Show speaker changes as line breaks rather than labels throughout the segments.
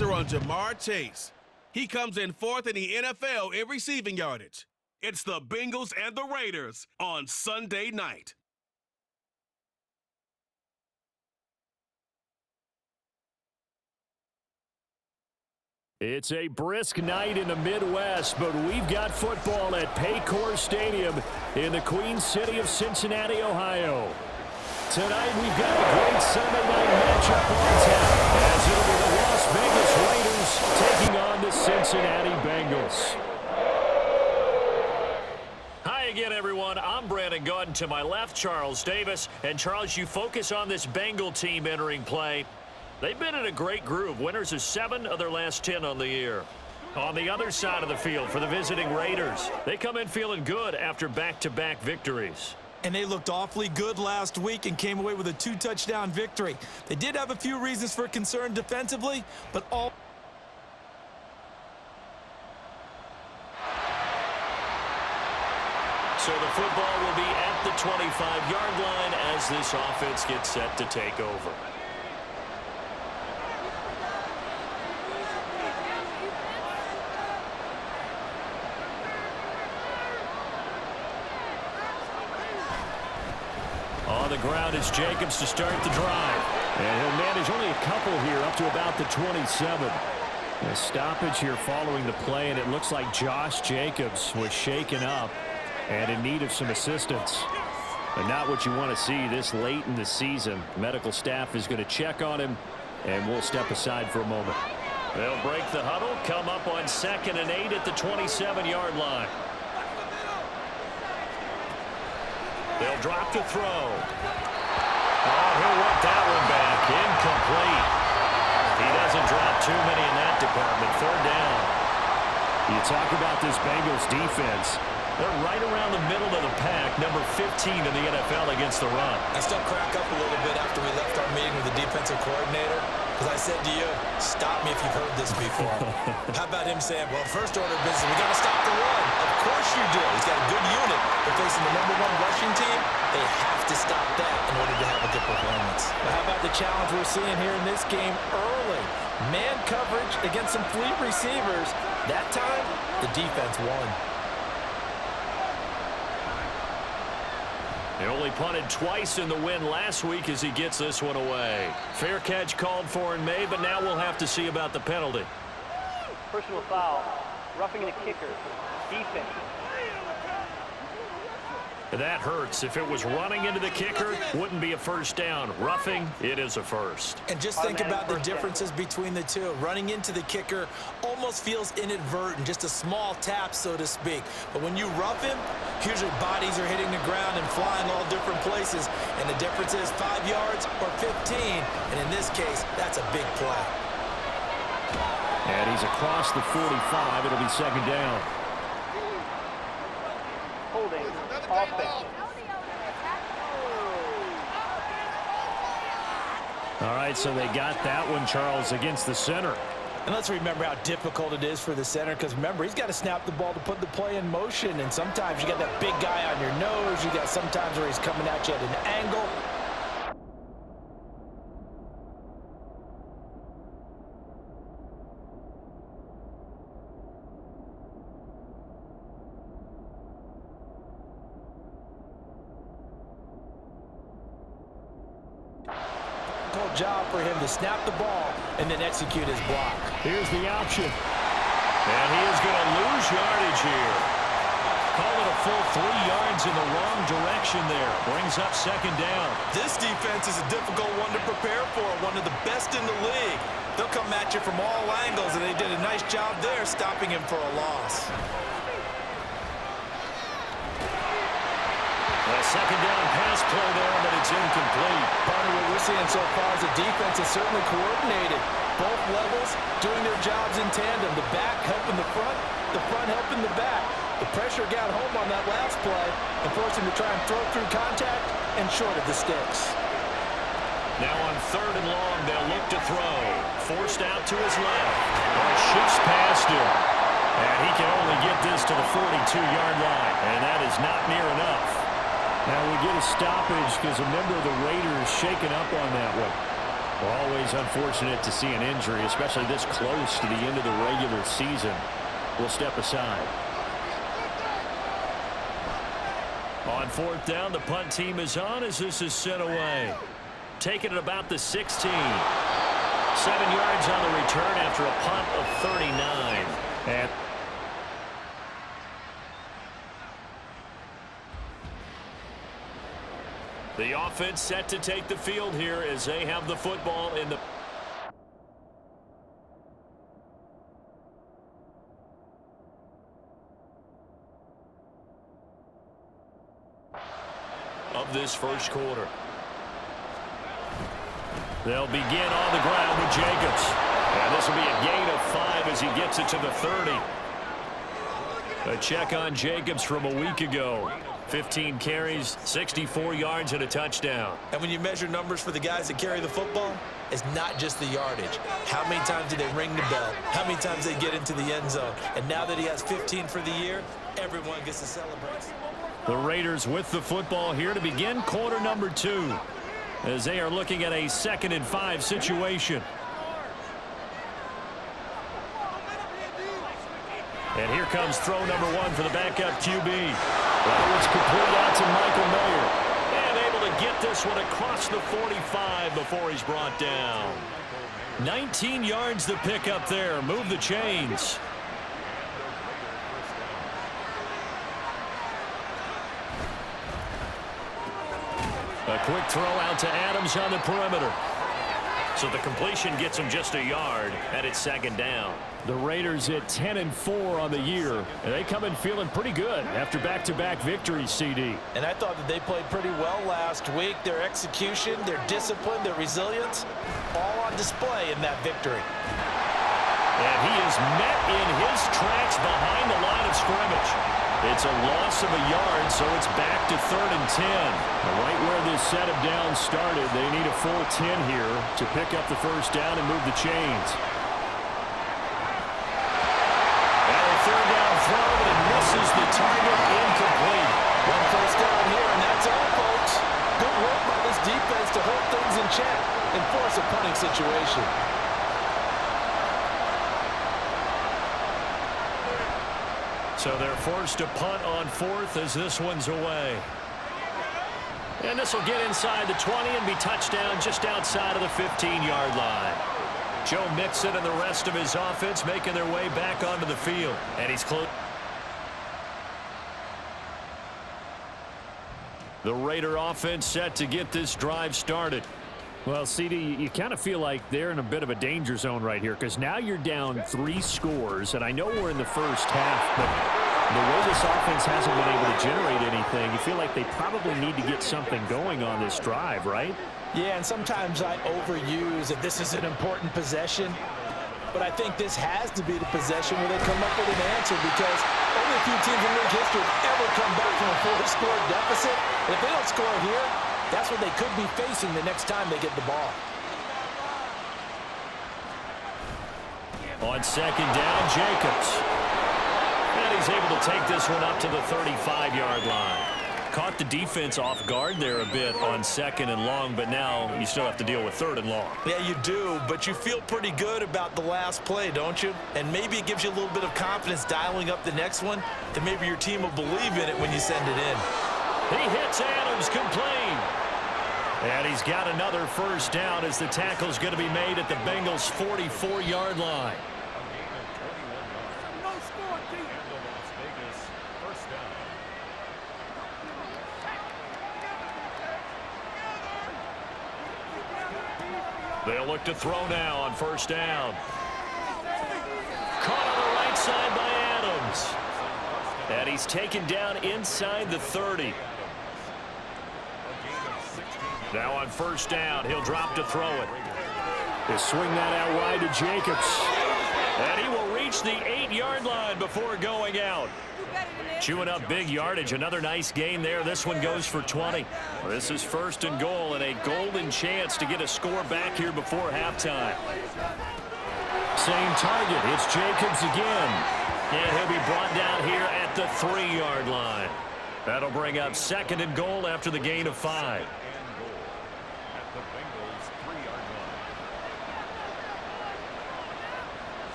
pressure on Jamar Chase. He comes in fourth in the NFL in receiving yardage. It's the Bengals and the Raiders on Sunday night.
It's a brisk night in the Midwest, but we've got football at Paycor Stadium in the Queen City of Cincinnati, Ohio. Tonight we've got a great Sunday night matchup on tap, as it'll be the Las Vegas Raiders taking on the Cincinnati Bengals. Hi again, everyone. I'm Brandon Gordon. To my left, Charles Davis. And Charles, you focus on this Bengal team entering play. They've been in a great groove. Winners of 7 of their last 10 on the year. On the other side of the field for the visiting Raiders, they come in feeling good after back-to-back victories.
And they looked awfully good last week and came away with a 2-touchdown victory. They did have a few reasons for concern defensively, but all...
So the football will be at the 25-yard line as this offense gets set to take over. On the ground is Jacobs to start the drive. And he'll manage only a couple here up to about the 27. A stoppage here following the play, and it looks like Josh Jacobs was shaken up and in need of some assistance. And not what you want to see this late in the season. Medical staff is going to check on him, and we'll step aside for a moment. They'll break the huddle, come up on 2nd and 8 at the 27-yard line. They'll drop to throw. Oh, he'll work that one back. Incomplete. He doesn't drop too many in that department. 3rd down. You talk about this Bengals defense. They're right around the middle of the pack, number 15 in the NFL against the run.
I still crack up a little bit after we left our meeting with the defensive coordinator, because I said to you, stop me if you've heard this before. How about him saying, well, first order of business, we got to stop the run. Of course you do. He's got a good unit. They're facing the #1 rushing team. They have to stop that in order to have a good performance. Well, how about the challenge we're seeing here in this game early? Man coverage against some fleet receivers. That time, the defense won.
They only punted twice in the win last week as he gets this one away. Fair catch called for and made, but now we'll have to see about the penalty.
Personal foul, roughing the kicker, defense.
That hurts. If it was running into the kicker, wouldn't be a first down. Roughing, it is a first.
And just think about the differences between the two. Running into the kicker almost feels inadvertent, just a small tap, so to speak. But when you rough him, usually bodies are hitting the ground and flying all different places. And the difference is 5 yards or 15. And in this case, that's a big play.
And he's across the 45. It'll be 2nd down.
Holding, offense.
All right, so they got that one, Charles, against the center.
And let's remember how difficult it is for the center, because remember, he's got to snap the ball to put the play in motion, and sometimes you got that big guy on your nose. You got sometimes where he's coming at you at an angle. Job for him to snap the ball and then execute his block.
Here's the option. And he is going to lose yardage here. Call it a full 3 yards in the wrong direction there. Brings up 2nd down.
This defense is a difficult one to prepare for, one of the best in the league. They'll come at you from all angles, and they did a nice job there stopping him for a loss.
A 2nd down pass play there, but it's incomplete.
Barney, what we're seeing so far is the defense is certainly coordinated. Both levels doing their jobs in tandem. The back helping the front helping the back. The pressure got home on that last play and forced him to try and throw through contact and short of the sticks.
Now on 3rd and long, they'll look to throw. Forced out to his left. Well, shoots past him. And he can only get this to the 42-yard line. And that is not near enough. Now we get a stoppage because a member of the Raiders shaken up on that one. Always unfortunate to see an injury, especially this close to the end of the regular season. We'll step aside. On fourth down, the punt team is on as this is sent away. Taking it about the 16. 7 yards on the return after a punt of 39. And the offense set to take the field here as they have the football in the of this first quarter. They'll begin on the ground with Jacobs. And this will be a gain of 5 as he gets it to the 30. A check on Jacobs from a week ago. 15 carries, 64 yards, and a touchdown.
And when you measure numbers for the guys that carry the football, it's not just the yardage. How many times do they ring the bell? How many times they get into the end zone? And now that he has 15 for the year, everyone gets to celebrate.
The Raiders with the football here to begin quarter number 2 as they are looking at a 2nd and 5 situation. And here comes throw number 1 for the backup QB. Well, it's complete out to Michael Mayer. And able to get this one across the 45 before he's brought down. 19 yards to pick up there. Move the chains. A quick throw out to Adams on the perimeter. So the completion gets him just a yard, and it's 2nd down. The Raiders at 10-4 on the year, and they come in feeling pretty good after back-to-back victories, CD.
And I thought that they played pretty well last week. Their execution, their discipline, their resilience, all on display in that victory.
And he is met in his tracks behind the line of scrimmage. It's a loss of a yard, so it's back to 3rd and 10. Right where this set of downs started, they need a full 10 here to pick up the first down and move the chains. And a 3rd down throw, but it misses the target, incomplete.
One first down here, and that's all, folks. Good work by this defense to hold things in check and force a punting situation.
So they're forced to punt on 4th as this one's away. And this will get inside the 20 and be touchdown just outside of the 15-yard line. Joe Mixon and the rest of his offense making their way back onto the field. And he's close. The Raider offense set to get this drive started. Well, CD, you kind of feel like they're in a bit of a danger zone right here because now you're down 3 scores, and I know we're in the first half, but the way this offense hasn't been able to generate anything, you feel like they probably need to get something going on this drive, right?
Yeah, and sometimes I overuse that this is an important possession, but I think this has to be the possession where they come up with an answer because only a few teams in league history have ever come back from a 4-score deficit. And if they don't score here, that's what they could be facing the next time they get the ball.
On 2nd down, Jacobs. And he's able to take this one up to the 35-yard line. Caught the defense off guard there a bit on 2nd and long, but now you still have to deal with 3rd and long.
Yeah, you do, but you feel pretty good about the last play, don't you? And maybe it gives you a little bit of confidence dialing up the next one, that maybe your team will believe in it when you send it in.
He hits Adams, complete. And he's got another first down as the tackle's going to be made at the Bengals' 44-yard line. They'll look to throw now on 1st down. Caught on the right side by Adams. And he's taken down inside the 30. Now on 1st down, he'll drop to throw it. He'll swing that out wide to Jacobs. And he will reach the 8-yard line before going out. Chewing up big yardage. Another nice gain there. This one goes for 20. This is 1st and goal and a golden chance to get a score back here before halftime. Same target. It's Jacobs again. And he'll be brought down here at the 3-yard line. That'll bring up 2nd and goal after the gain of 5.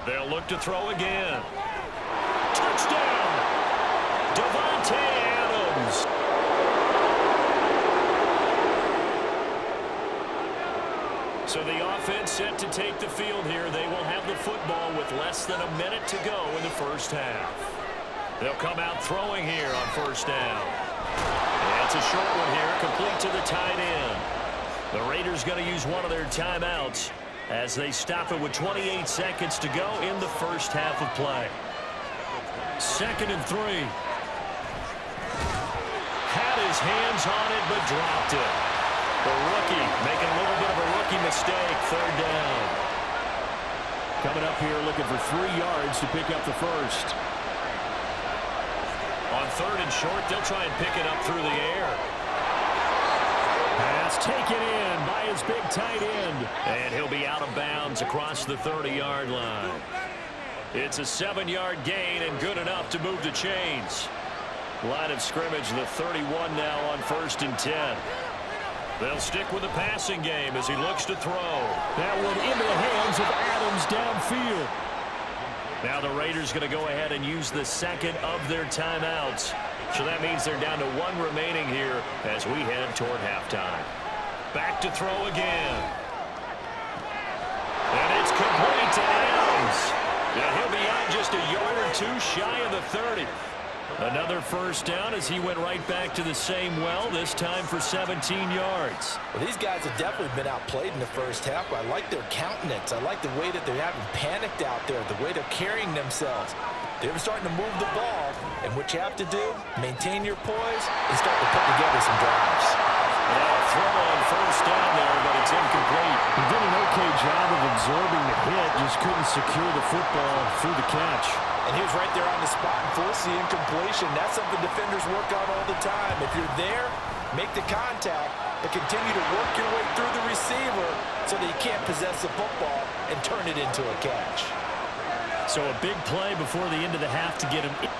They'll look to throw again. Touchdown! Davante Adams. So the offense set to take the field here. They will have the football with less than a minute to go in the first half. They'll come out throwing here on first down. And it's a short one here, complete to the tight end. The Raiders going to use one of their timeouts as they stop it with 28 seconds to go in the first half of play. 2nd and 3. Had his hands on it, but dropped it. The rookie making a little bit of a rookie mistake. 3rd down. Coming up here looking for 3 yards to pick up the first. On 3rd and short, they'll try and pick it up through the air. Pass taken in by his big tight end. And he'll be out of bounds across the 30-yard line. It's a 7-yard gain and good enough to move the chains. Line of scrimmage, the 31 now on 1st and 10. They'll stick with the passing game as he looks to throw. That one into the hands of Adams downfield. Now the Raiders going to go ahead and use the 2nd of their timeouts. So that means they're down to 1 remaining here as we head toward halftime. Back to throw again. And it's complete to Adams. And he'll be out just a yard or 2 shy of the 30. Another first down as he went right back to the same well, this time for 17 yards.
Well, these guys have definitely been outplayed in the first half, but I like their countenance. I like the way that they haven't panicked out there, the way they're carrying themselves. They're starting to move the ball, and what you have to do, maintain your poise and start to put together some drives.
Throw on first down there, but it's incomplete.
He did an okay job of absorbing the hit, just couldn't secure the football through the catch.
And he was right there on the spot and forced the incompletion. That's something defenders work on all the time. If you're there, make the contact, but continue to work your way through the receiver so that he can't possess the football and turn it into a catch.
So a big play before the end of the half to get him in.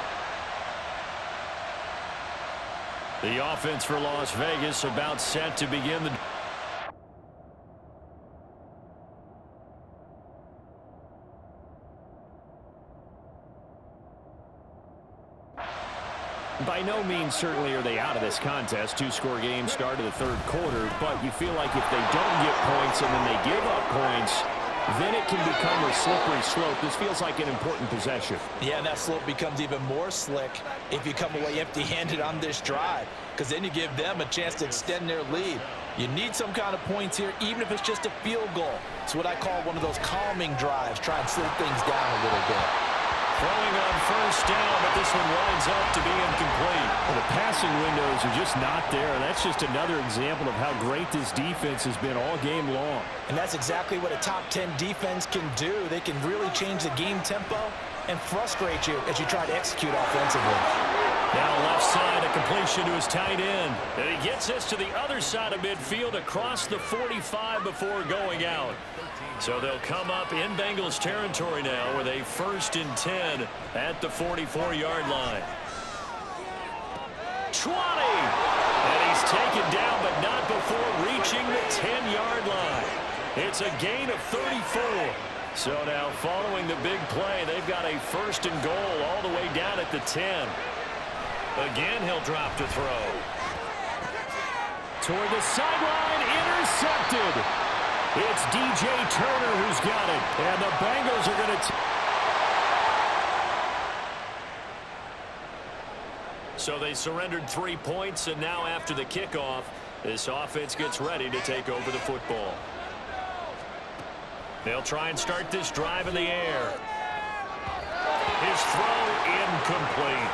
The offense for Las Vegas about set to begin the... By no means certainly are they out of this contest. 2-score game start of the 3rd quarter, but you feel like if they don't get points and then they give up points, then it can become a slippery slope. This feels like an important possession.
Yeah, and that slope becomes even more slick if you come away empty-handed on this drive, because then you give them a chance to extend their lead. You need some kind of points here, even if it's just a field goal. It's what I call one of those calming drives. Try and slow things down a little bit.
Throwing on first down, but this one winds up to be incomplete.
Well, the passing windows are just not there. That's just another example of how great this defense has been all game long.
And that's exactly what a top 10 defense can do. They can really change the game tempo and frustrate you as you try to execute offensively.
Now left side, a completion to his tight end. And he gets us to the other side of midfield across the 45 before going out. So they'll come up in Bengals territory now with a 1st and 10 at the 44-yard line. 20! And he's taken down, but not before reaching the 10-yard line. It's a gain of 34. So now following the big play, they've got a 1st and goal all the way down at the 10. Again, he'll drop to throw.
Toward the sideline, intercepted. It's DJ Turner who's got it. And the Bengals are going to...
So they surrendered 3 points, and now after the kickoff, this offense gets ready to take over the football. They'll try and start this drive in the air. His throw incomplete.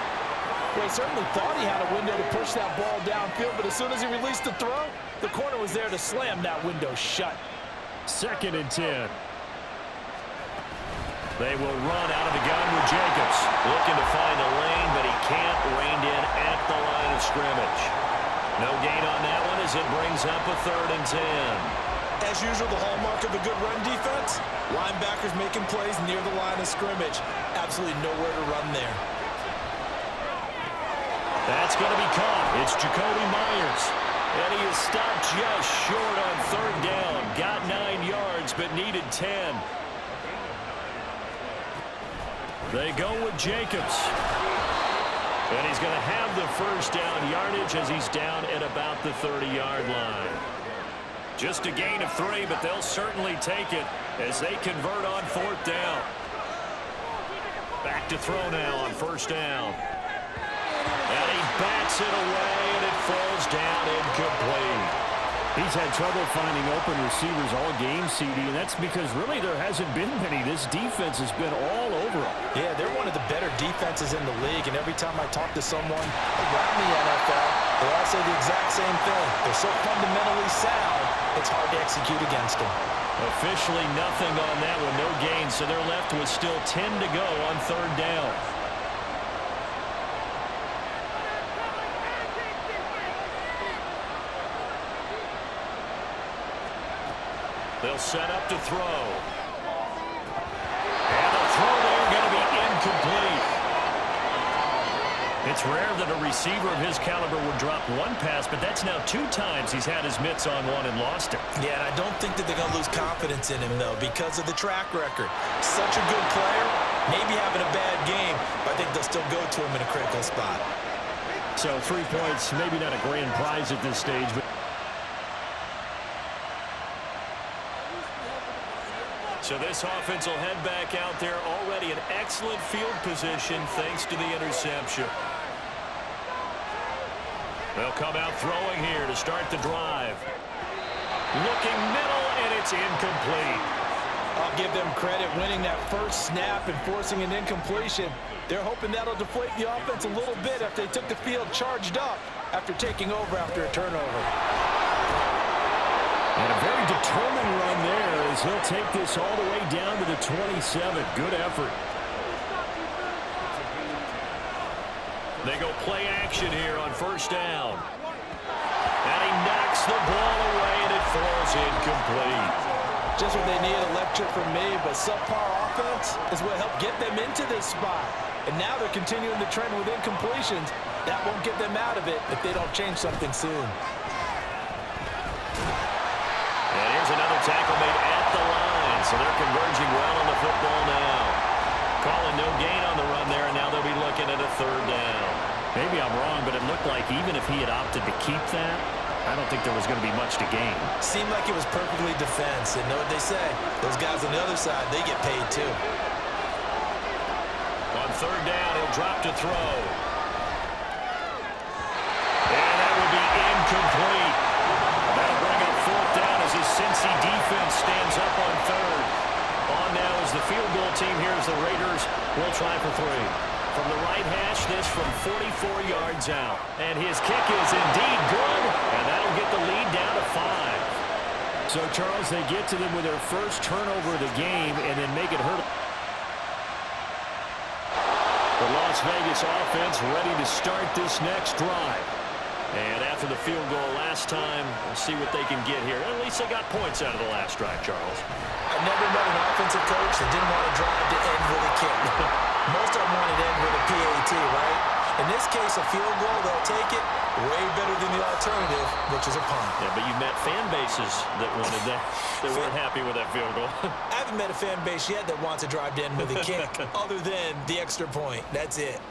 Well, he certainly thought he had a window to push that ball downfield, but as soon as he released the throw, the corner was there to slam that window shut.
2nd and 10.
They will run out of the gun with Jacobs. Looking to find a lane, but he can't. Reined in at the line of scrimmage. No gain on that one as it brings up a 3rd and 10.
As usual, the hallmark of a good run defense, linebackers making plays near the line of scrimmage. Absolutely nowhere to run there.
That's going to be caught. It's Jacoby Myers. And he is stopped just short on 3rd down. Got 9 yards, but needed 10. They go with Jacobs. And he's going to have the first down yardage as he's down at about the 30-yard line. Just a gain of 3, but they'll certainly take it as they convert on 4th down. Back to throw now on 1st down. And he bats it away, and it falls down incomplete.
He's had trouble finding open receivers all game, CD, and that's because really there hasn't been many. This defense has been all over him.
Yeah, they're one of the better defenses in the league, and every time I talk to someone around the NFL, they all say the exact same thing. They're so fundamentally sound, it's hard to execute against them.
Officially nothing on that one, no gain, so they're left with still 10 to go on 3rd down. They'll set up to throw. And the throw there going to be incomplete. It's rare that a receiver of his caliber would drop one pass, but that's now 2 times he's had his mitts on one and lost it.
Yeah, and I don't think that they're going to lose confidence in him, though, because of the track record. Such a good player, maybe having a bad game, but I think they'll still go to him in a critical spot.
So 3 points, maybe not a grand prize at this stage, but
so this offense will head back out there, already in excellent field position thanks to the interception. They'll come out throwing here to start the drive. Looking middle, and it's incomplete.
I'll give them credit winning that first snap and forcing an incompletion. They're hoping that'll deflate the offense a little bit after they took the field charged up after taking over after a turnover.
and a very determined run there as he'll take this all the way down to the 27. Good effort.
They go play action here on first down. And he knocks the ball away, and it falls incomplete.
Just what they need, a lecture from me, but subpar offense is what helped get them into this spot. And now they're continuing the trend with incompletions. That won't get them out of it if they don't change something soon.
And here's another tackle made at the line, so they're converging well on the football now. Calling no gain on the run there, and now they'll be looking at a third down.
Maybe I'm wrong, but it looked like even if he had opted to keep that, I don't think there was going to be much to gain.
Seemed like it was perfectly defense, and know what they say. Those guys on the other side, they get paid too.
On third down, he'll drop to throw. And that will be incomplete. That'll bring up fourth down as his Cincy defense stands up on third. On now is the field goal team here as the Raiders will try for three. From the right hash, this from 44 yards out. And his kick is indeed good, and that'll get the lead down to 5.
So, Charles, they get to them with their first turnover of the game and then make it hurt. The Las Vegas offense ready to start this next drive.
And after the field goal last time, we'll see what they can get here. At least they got points out of the last drive, Charles.
I've never met an offensive coach that didn't want to drive to end with a kick. Most of them wanted to end with a PAT, right? In this case, a field goal, they'll take it. Way better than the alternative, which is a punt.
Yeah, but you've met fan bases that wanted that, that weren't happy with that field goal.
I haven't met a fan base yet that wants to drive to end with a kick, other than the extra point. That's it.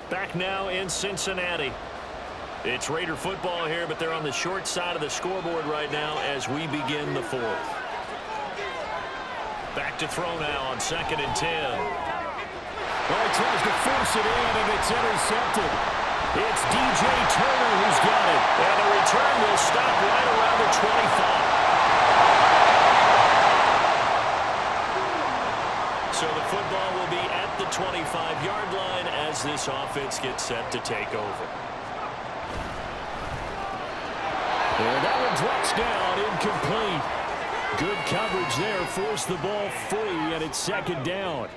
Back now in Cincinnati. It's Raider football here, but they're on the short side of the scoreboard right now as we begin the fourth. Back to throw now on 2nd and 10.
Well, he tries to force it in, and it's intercepted. It's DJ Turner who's got it.
And the return will stop right around the 25. So the football will be at the 25-yard line as this offense gets set to take over.
And that one drops down, incomplete. Good coverage there, forced the ball free, and it's 2nd down.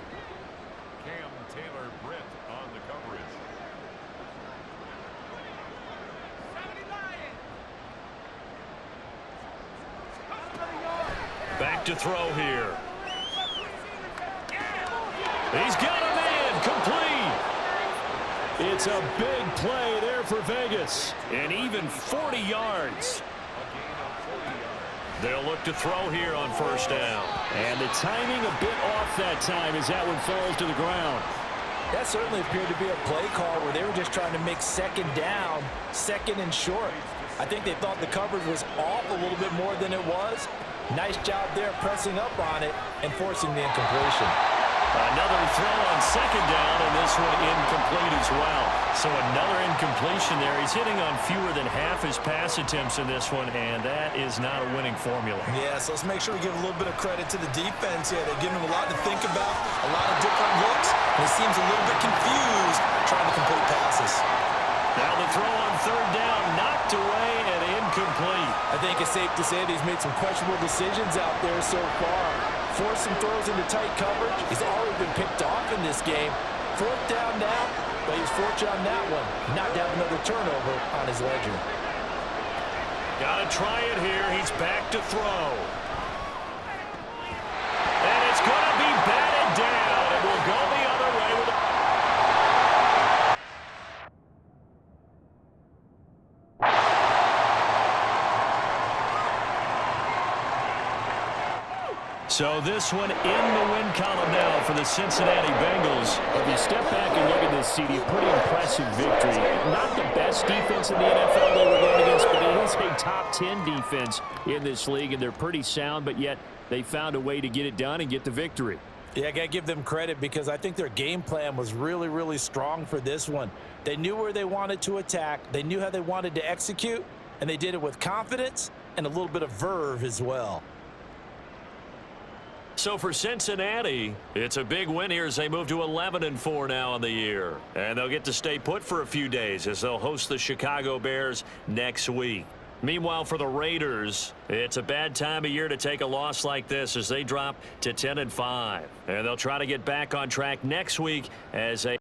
Back to throw here. He's got a man, complete.
It's a big play there for Vegas. And even 40 yards. They'll look to throw here on first down.
And the timing a bit off that time as that one falls to the ground.
That certainly appeared to be a play call where they were just trying to make second down, second and short. I think they thought the coverage was off a little bit more than it was. Nice job there pressing up on it and forcing the incompletion.
Another throw on second down, and this one incomplete as well. So another incompletion there. He's hitting on fewer than half his pass attempts in this one, and that is not a winning formula.
Yeah, so let's make sure we give a little bit of credit to the defense here. They're giving him a lot to think about, a lot of different looks, and he seems a little bit confused trying to complete passes.
Now the throw on third down, knocked away and incomplete.
I think it's safe to say that he's made some questionable decisions out there so far. Forced some throws into tight coverage. He's already been picked off in this game. Fourth down now, but he's fortunate on that one. Knocked down another turnover on his ledger.
Got to try it here. He's back to throw. And it's going to be batted down. It will go the other way with a... So this one in the win column now for the Cincinnati Bengals.
If you step back and look at this, CD, pretty impressive victory. Not the best defense in the NFL they were going against, but it is a top 10 defense in this league, and they're pretty sound, but yet they found a way to get it done and get the victory.
Yeah, I got to give them credit because I think their game plan was really, really strong for this one. They knew where they wanted to attack. They knew how they wanted to execute, and they did it with confidence and a little bit of verve as well.
So for Cincinnati, it's a big win here as they move to 11-4 now on the year. And they'll get to stay put for a few days as they'll host the Chicago Bears next week. Meanwhile, for the Raiders, it's a bad time of year to take a loss like this as they drop to 10-5. And they'll try to get back on track next week as they